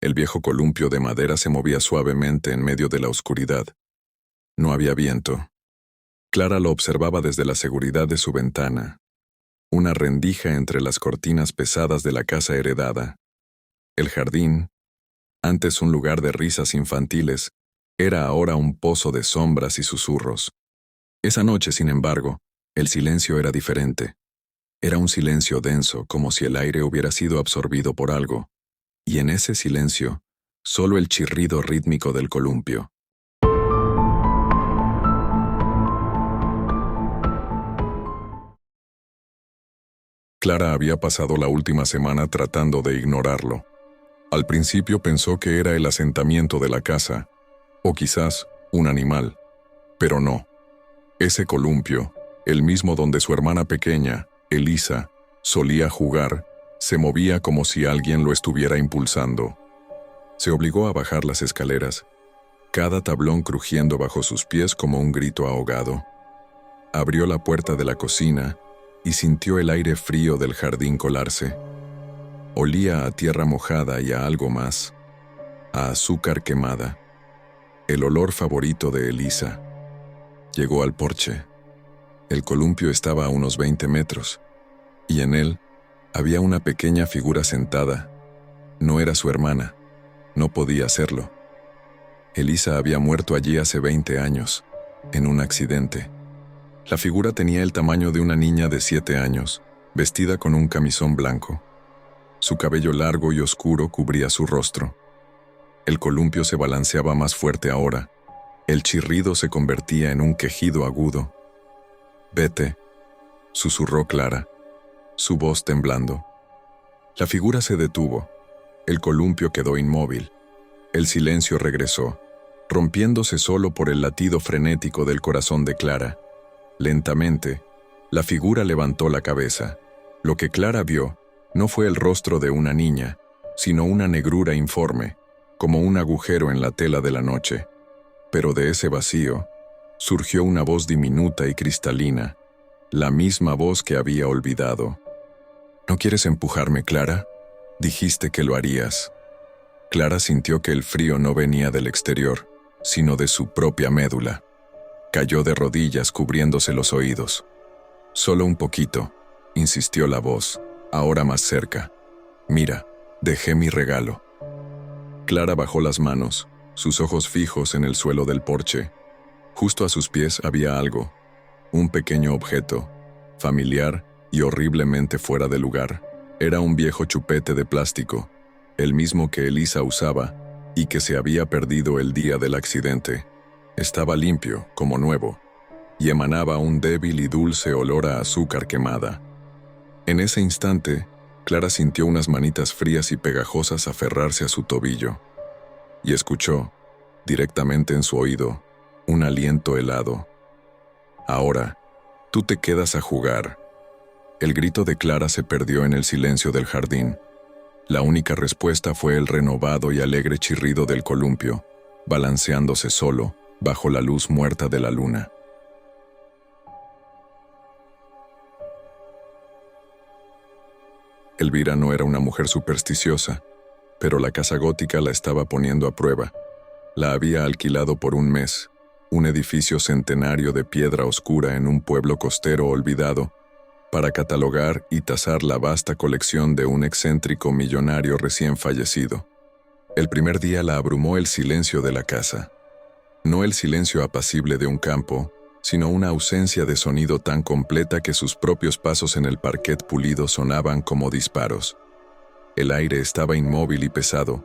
El viejo columpio de madera se movía suavemente en medio de la oscuridad. No había viento. Clara lo observaba desde la seguridad de su ventana, una rendija entre las cortinas pesadas de la casa heredada. El jardín, antes un lugar de risas infantiles, era ahora un pozo de sombras y susurros. Esa noche, sin embargo, el silencio era diferente. Era un silencio denso, como si el aire hubiera sido absorbido por algo, y en ese silencio, solo el chirrido rítmico del columpio. Clara había pasado la última semana tratando de ignorarlo. Al principio pensó que era el asentamiento de la casa, o quizás un animal, pero no. Ese columpio, el mismo donde su hermana pequeña, Elisa, solía jugar, se movía como si alguien lo estuviera impulsando. Se obligó a bajar las escaleras, cada tablón crujiendo bajo sus pies como un grito ahogado. Abrió la puerta de la cocina y sintió el aire frío del jardín colarse. Olía a tierra mojada y a algo más, a azúcar quemada, el olor favorito de Elisa. Llegó al porche. El columpio estaba a unos 20 metros, y en él había una pequeña figura sentada. No era su hermana, no podía serlo. Elisa había muerto allí hace 20 años, en un accidente. La figura tenía el tamaño de una niña de 7 años, vestida con un camisón blanco. Su cabello largo y oscuro cubría su rostro. El columpio se balanceaba más fuerte ahora. El chirrido se convertía en un quejido agudo. «Vete», susurró Clara, su voz temblando. La figura se detuvo. El columpio quedó inmóvil. El silencio regresó, rompiéndose solo por el latido frenético del corazón de Clara. Lentamente, la figura levantó la cabeza. Lo que Clara vio no fue el rostro de una niña, sino una negrura informe, como un agujero en la tela de la noche. Pero de ese vacío surgió una voz diminuta y cristalina, la misma voz que había olvidado. «¿No quieres empujarme, Clara? Dijiste que lo harías». Clara sintió que el frío no venía del exterior, sino de su propia médula. Cayó de rodillas cubriéndose los oídos. «Solo un poquito», insistió la voz, ahora más cerca. «Mira, dejé mi regalo». Clara bajó las manos, sus ojos fijos en el suelo del porche. Justo a sus pies había algo, un pequeño objeto, familiar y horriblemente fuera de lugar. Era un viejo chupete de plástico, el mismo que Elisa usaba y que se había perdido el día del accidente. Estaba limpio, como nuevo, y emanaba un débil y dulce olor a azúcar quemada. En ese instante, Clara sintió unas manitas frías y pegajosas aferrarse a su tobillo, y escuchó, directamente en su oído, un aliento helado. «Ahora, tú te quedas a jugar». El grito de Clara se perdió en el silencio del jardín. La única respuesta fue el renovado y alegre chirrido del columpio, balanceándose solo, bajo la luz muerta de la luna. Elvira no era una mujer supersticiosa, pero la casa gótica la estaba poniendo a prueba. La había alquilado por un mes, un edificio centenario de piedra oscura en un pueblo costero olvidado, para catalogar y tasar la vasta colección de un excéntrico millonario recién fallecido. El primer día la abrumó el silencio de la casa. No el silencio apacible de un campo, sino una ausencia de sonido tan completa que sus propios pasos en el parquet pulido sonaban como disparos. El aire estaba inmóvil y pesado,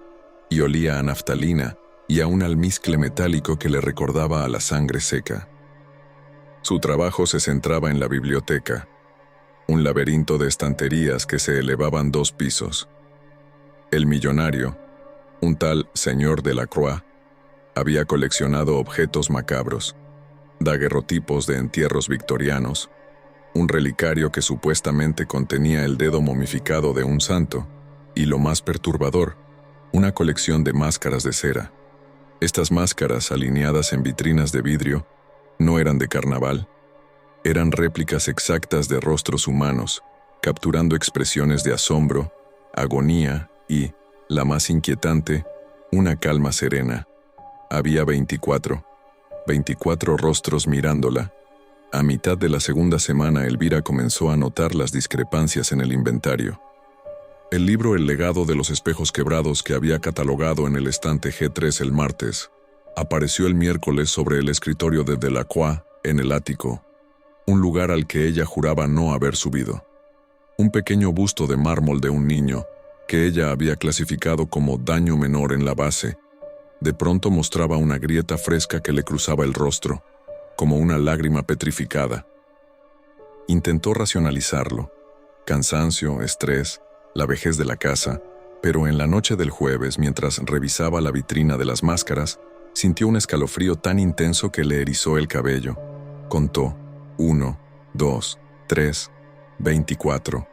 y olía a naftalina y a un almizcle metálico que le recordaba a la sangre seca. Su trabajo se centraba en la biblioteca, un laberinto de estanterías que se elevaban 2 pisos. El millonario, un tal señor Delacroix, había coleccionado objetos macabros, daguerrotipos de entierros victorianos, un relicario que supuestamente contenía el dedo momificado de un santo, y lo más perturbador, una colección de máscaras de cera. Estas máscaras, alineadas en vitrinas de vidrio, no eran de carnaval, eran réplicas exactas de rostros humanos, capturando expresiones de asombro, agonía y, La más inquietante, una calma serena. Había 24 rostros mirándola. A mitad de la segunda semana, Elvira comenzó a notar las discrepancias en el inventario. El libro El legado de los espejos quebrados, que había catalogado en el estante G3 el martes, apareció el miércoles sobre el escritorio de Delacroix en el ático, un lugar al que ella juraba no haber subido. Un pequeño busto de mármol de un niño, que ella había clasificado como daño menor en la base, de pronto mostraba una grieta fresca que le cruzaba el rostro, como una lágrima petrificada. Intentó racionalizarlo: cansancio, estrés, la vejez de la casa, pero en la noche del jueves, mientras revisaba la vitrina de las máscaras, sintió un escalofrío tan intenso que le erizó el cabello. Contó: 1, 2, 3, 24.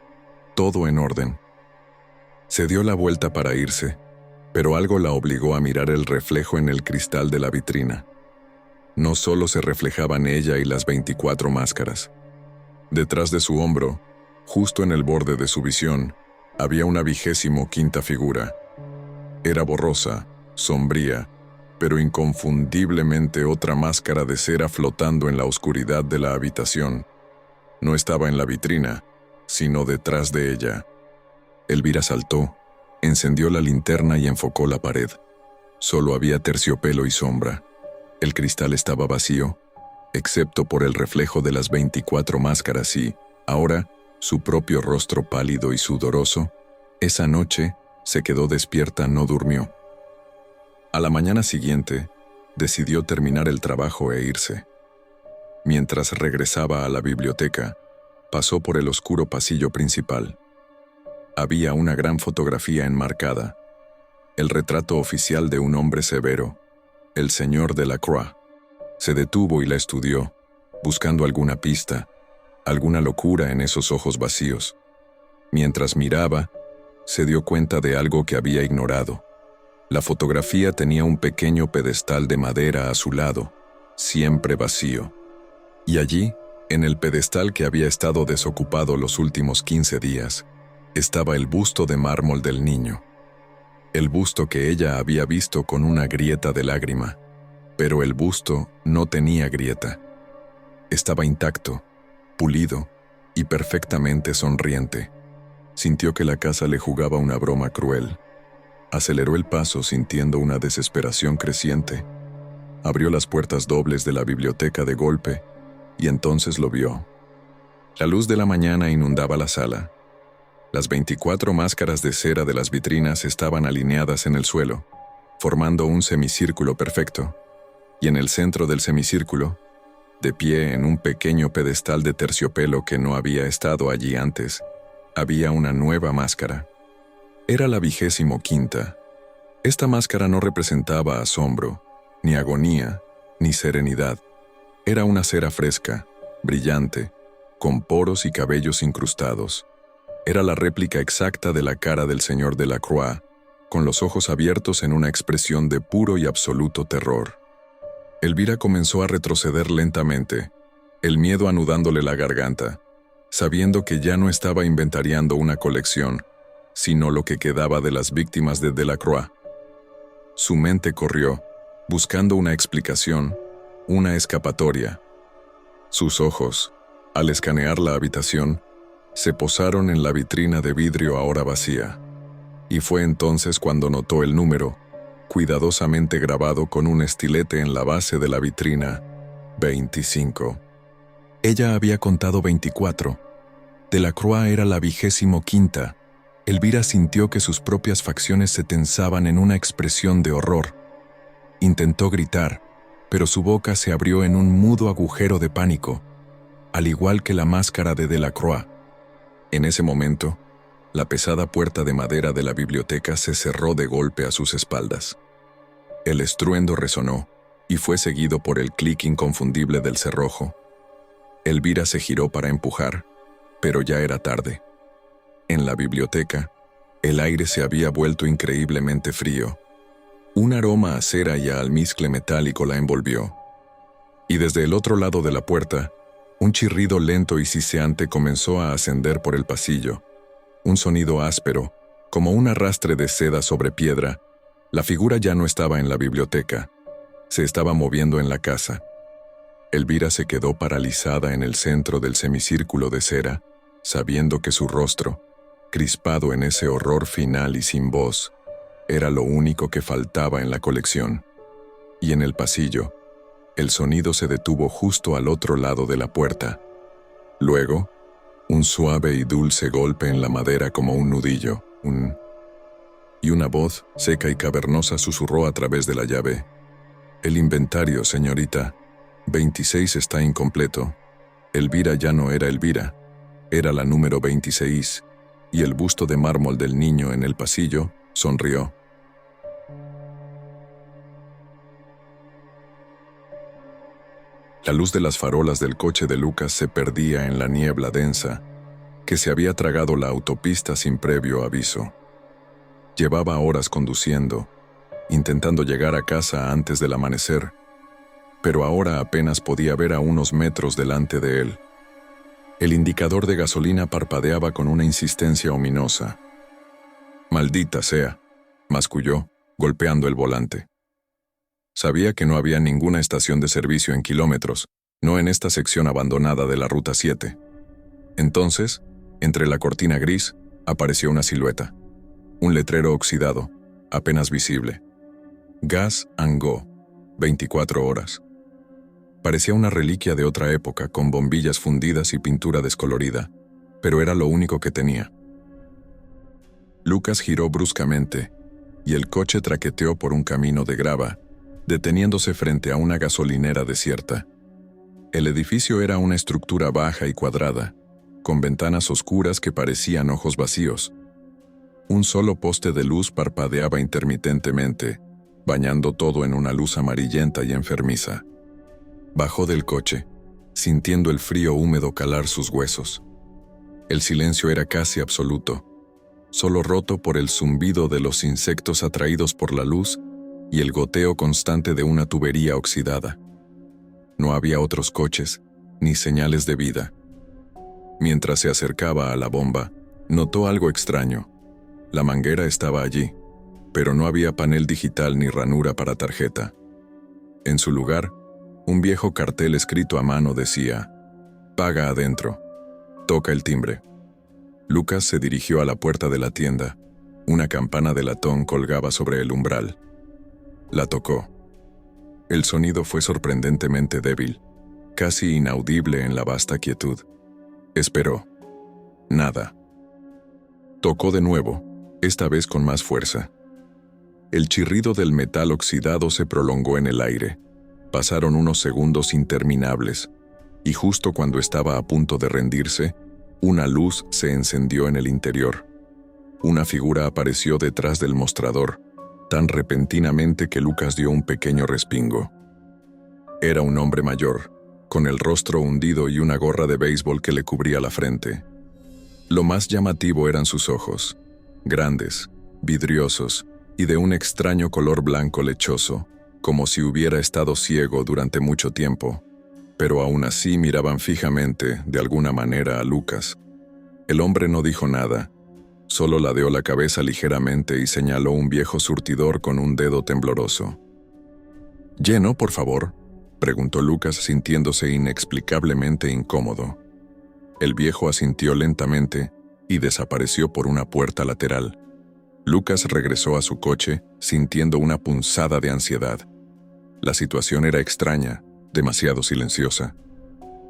Todo en orden. Se dio la vuelta para irse, pero algo la obligó a mirar el reflejo en el cristal de la vitrina. No solo se reflejaban ella y las 24 máscaras. Detrás de su hombro, justo en el borde de su visión, había una 25ª figura. Era borrosa, sombría, pero inconfundiblemente otra máscara de cera flotando en la oscuridad de la habitación. No estaba en la vitrina, sino detrás de ella. Elvira saltó, encendió la linterna y enfocó la pared. Solo había terciopelo y sombra. El cristal estaba vacío, excepto por el reflejo de las 24 máscaras y, ahora, su propio rostro pálido y sudoroso. Esa noche, se quedó despierta, no durmió. A la mañana siguiente, decidió terminar el trabajo e irse. Mientras regresaba a la biblioteca, pasó por el oscuro pasillo principal. Había una gran fotografía enmarcada, el retrato oficial de un hombre severo, el señor Delacroix. Se detuvo y la estudió, buscando alguna pista, alguna locura en esos ojos vacíos. Mientras miraba, se dio cuenta de algo que había ignorado. La fotografía tenía un pequeño pedestal de madera a su lado, siempre vacío. Y allí, en el pedestal que había estado desocupado los últimos 15 días, estaba el busto de mármol del niño. El busto que ella había visto con una grieta de lágrima, pero el busto no tenía grieta. Estaba intacto, pulido y perfectamente sonriente. Sintió que la casa le jugaba una broma cruel. Aceleró el paso sintiendo una desesperación creciente. Abrió las puertas dobles de la biblioteca de golpe y entonces lo vio. La luz de la mañana inundaba la sala. Las 24 máscaras de cera de las vitrinas estaban alineadas en el suelo, formando un semicírculo perfecto, y en el centro del semicírculo, de pie en un pequeño pedestal de terciopelo que no había estado allí antes, había una nueva máscara. Era la 25ª. Esta máscara no representaba asombro, ni agonía, ni serenidad. Era una cera fresca, brillante, con poros y cabellos incrustados. Era la réplica exacta de la cara del señor Delacroix, con los ojos abiertos en una expresión de puro y absoluto terror. Elvira comenzó a retroceder lentamente, el miedo anudándole la garganta, sabiendo que ya no estaba inventariando una colección, sino lo que quedaba de las víctimas de Delacroix. Su mente corrió, buscando una explicación, una escapatoria. Sus ojos, al escanear la habitación, se posaron en la vitrina de vidrio ahora vacía, y fue entonces cuando notó el número, cuidadosamente grabado con un estilete en la base de la vitrina: 25. Ella había contado 24. Delacroix era la 25ª. Elvira sintió que sus propias facciones se tensaban en una expresión de horror. Intentó gritar, pero su boca se abrió en un mudo agujero de pánico, al igual que la máscara de Delacroix. En ese momento, la pesada puerta de madera de la biblioteca se cerró de golpe a sus espaldas. El estruendo resonó y fue seguido por el clic inconfundible del cerrojo. Elvira se giró para empujar, pero ya era tarde. En la biblioteca, el aire se había vuelto increíblemente frío. Un aroma a cera y a almizcle metálico la envolvió. Y desde el otro lado de la puerta, un chirrido lento y siseante comenzó a ascender por el pasillo. Un sonido áspero, Como un arrastre de seda sobre piedra, la figura ya no estaba en la biblioteca, se estaba moviendo en la casa. Elvira se quedó paralizada en el centro del semicírculo de cera, sabiendo que su rostro, crispado en ese horror final y sin voz, era lo único que faltaba en la colección. Y en el pasillo, el sonido se detuvo justo al otro lado de la puerta. Luego, un suave y dulce golpe en la madera como un nudillo, y una voz seca y cavernosa susurró a través de la llave. «El inventario, señorita. 26 está incompleto». Elvira ya no era Elvira, era la número 26, y el busto de mármol del niño en el pasillo sonrió. La luz de las farolas del coche de Lucas se perdía en la niebla densa que se había tragado la autopista sin previo aviso. Llevaba horas conduciendo, intentando llegar a casa antes del amanecer, pero ahora apenas podía ver a unos metros delante de él. El indicador de gasolina parpadeaba con una insistencia ominosa. «Maldita sea», masculló, golpeando el volante. Sabía que no había ninguna estación de servicio en kilómetros, no en esta sección abandonada de la Ruta 7. Entonces, entre la cortina gris, apareció una silueta. Un letrero oxidado, apenas visible. Gas and Go, 24 horas. Parecía una reliquia de otra época, con bombillas fundidas y pintura descolorida, pero era lo único que tenía. Lucas giró bruscamente, y el coche traqueteó por un camino de grava, deteniéndose frente a una gasolinera desierta. El edificio era una estructura baja y cuadrada, con ventanas oscuras que parecían ojos vacíos. Un solo poste de luz parpadeaba intermitentemente, bañando todo en una luz amarillenta y enfermiza. Bajó del coche, sintiendo el frío húmedo calar sus huesos. El silencio era casi absoluto, solo roto por el zumbido de los insectos atraídos por la luz y el goteo constante de una tubería oxidada. No había otros coches, ni señales de vida. Mientras se acercaba a la bomba, notó algo extraño. La manguera estaba allí, pero no había panel digital ni ranura para tarjeta. En su lugar, un viejo cartel escrito a mano decía: «Paga adentro. Toca el timbre». Lucas se dirigió a la puerta de la tienda. Una campana de latón colgaba sobre el umbral. La tocó. El sonido fue sorprendentemente débil, casi inaudible en la vasta quietud. Esperó. Nada. Tocó de nuevo, esta vez con más fuerza. El chirrido del metal oxidado se prolongó en el aire. Pasaron unos segundos interminables, y justo cuando estaba a punto de rendirse, una luz se encendió en el interior. Una figura apareció detrás del mostrador, tan repentinamente que Lucas dio un pequeño respingo. Era un hombre mayor, con el rostro hundido y una gorra de béisbol que le cubría la frente. Lo más llamativo eran sus ojos, grandes, vidriosos y de un extraño color blanco lechoso, como si hubiera estado ciego durante mucho tiempo, pero aún así miraban fijamente, de alguna manera, a Lucas. El hombre no dijo nada, solo ladeó la cabeza ligeramente y señaló un viejo surtidor con un dedo tembloroso. «¿Lleno, por favor?», preguntó Lucas, sintiéndose inexplicablemente incómodo. El viejo asintió lentamente y desapareció por una puerta lateral. Lucas regresó a su coche, sintiendo una punzada de ansiedad. La situación era extraña, demasiado silenciosa.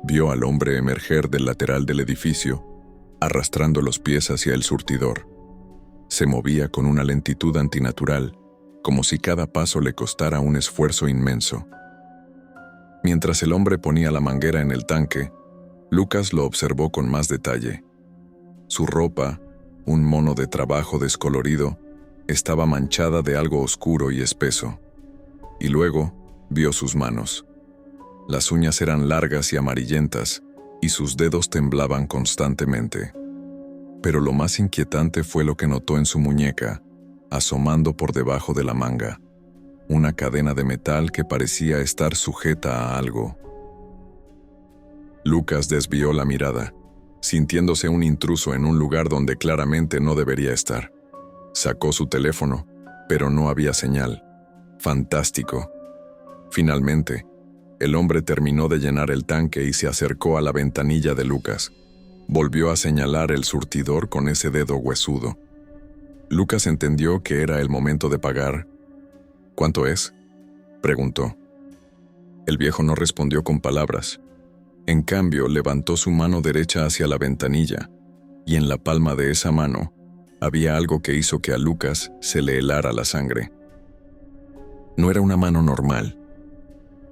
Vio al hombre emerger del lateral del edificio, arrastrando los pies hacia el surtidor. Se movía con una lentitud antinatural, como si cada paso le costara un esfuerzo inmenso. Mientras el hombre ponía la manguera en el tanque, Lucas lo observó con más detalle. Su ropa, un mono de trabajo descolorido, estaba manchada de algo oscuro y espeso. Y luego vio sus manos. Las uñas eran largas y amarillentas, y sus dedos temblaban constantemente. Pero lo más inquietante fue lo que notó en su muñeca, asomando por debajo de la manga, una cadena de metal que parecía estar sujeta a algo. Lucas desvió la mirada, sintiéndose un intruso en un lugar donde claramente no debería estar. Sacó su teléfono, pero no había señal. Fantástico. Finalmente, el hombre terminó de llenar el tanque y se acercó a la ventanilla de Lucas. Volvió a señalar el surtidor con ese dedo huesudo. Lucas entendió que era el momento de pagar. ¿Cuánto es?, preguntó. El viejo no respondió con palabras. En cambio, levantó su mano derecha hacia la ventanilla, y en la palma de esa mano había algo que hizo que a Lucas se le helara la sangre. No era una mano normal.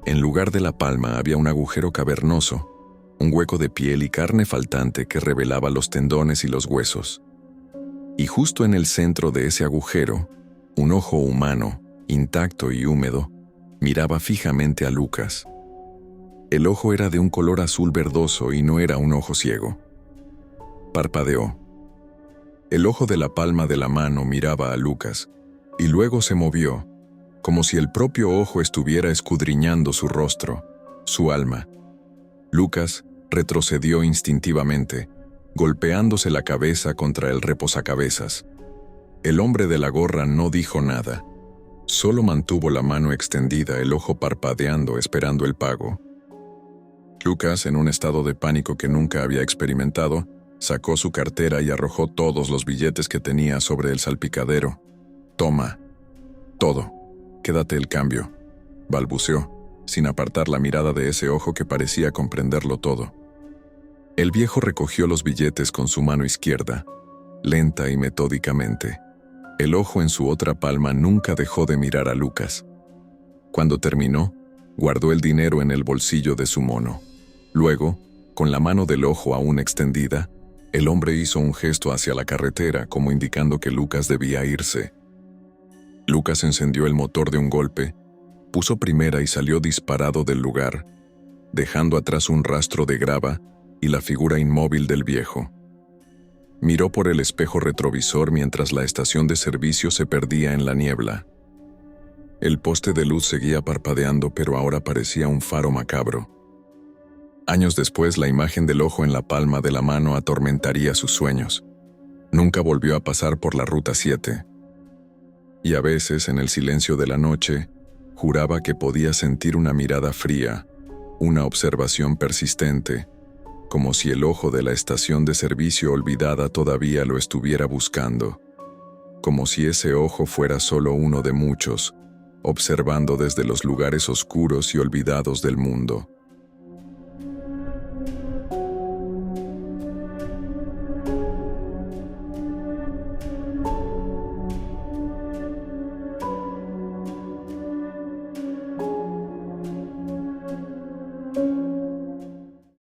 En lugar de la palma había un agujero cavernoso, un hueco de piel y carne faltante que revelaba los tendones y los huesos. Y justo en el centro de ese agujero, un ojo humano, intacto y húmedo, miraba fijamente a Lucas. El ojo era de un color azul verdoso y no era un ojo ciego. Parpadeó. El ojo de la palma de la mano miraba a Lucas, y luego se movió, como si el propio ojo estuviera escudriñando su rostro, su alma. Lucas retrocedió instintivamente, golpeándose la cabeza contra el reposacabezas. El hombre de la gorra no dijo nada. Solo mantuvo la mano extendida, el ojo parpadeando, esperando el pago. Lucas, en un estado de pánico que nunca había experimentado, sacó su cartera y arrojó todos los billetes que tenía sobre el salpicadero. «Toma. Todo. Quédate el cambio», balbuceó, sin apartar la mirada de ese ojo que parecía comprenderlo todo. El viejo recogió los billetes con su mano izquierda, lenta y metódicamente. El ojo en su otra palma nunca dejó de mirar a Lucas. Cuando terminó, guardó el dinero en el bolsillo de su mono. Luego, con la mano del ojo aún extendida, el hombre hizo un gesto hacia la carretera como indicando que Lucas debía irse. Lucas encendió el motor de un golpe, puso primera y salió disparado del lugar, dejando atrás un rastro de grava y la figura inmóvil del viejo. Miró por el espejo retrovisor mientras la estación de servicio se perdía en la niebla. El poste de luz seguía parpadeando, pero ahora parecía un faro macabro. Años después, la imagen del ojo en la palma de la mano atormentaría sus sueños. Nunca volvió a pasar por la Ruta 7. Y a veces, en el silencio de la noche, juraba que podía sentir una mirada fría, una observación persistente, como si el ojo de la estación de servicio olvidada todavía lo estuviera buscando, como si ese ojo fuera solo uno de muchos, observando desde los lugares oscuros y olvidados del mundo.